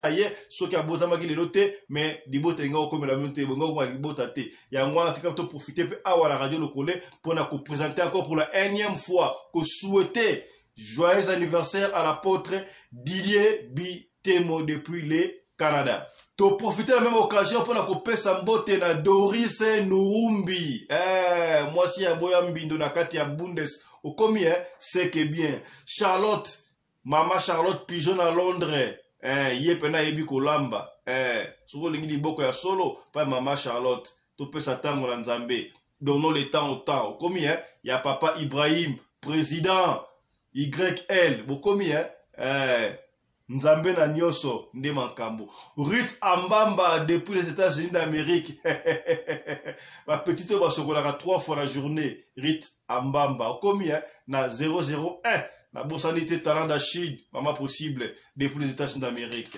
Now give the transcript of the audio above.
aye soki abota maki lelo te mais libota nga okomela même te bongo kwa libota te ya ngwa tika to profiter pe awa la radio Lokole pour na ko présenter encore pour la énième fois que souhaiter joyeux anniversaire à l'apôtre Didier Bitemo depuis le Canada. To profiter la même occasion pour na ko pesa mbote na Doris Nurumbi. Moi si ya boya mbindo na kati ya Bundes okomi c'est que bien. Charlotte, Maman Charlotte Pigeon à Londres. Yé pena yebi kolamba. Soko lingi liboko ya solo pa Maman Charlotte. To pesa tango na Nzambe. Donnons le temps au temps. Okomi ya papa Ibrahim, président YL. Bokomi Nzambe na nyoso nde makambo. Ruth Ambamba depuis les États-Unis d'Amérique. Ma petite va sokolaka 3 fois la journée. Ruth Ambamba. Okomi na 001. La boursanité talent d'Achid. Maman possible depuis les États-Unis d'Amérique.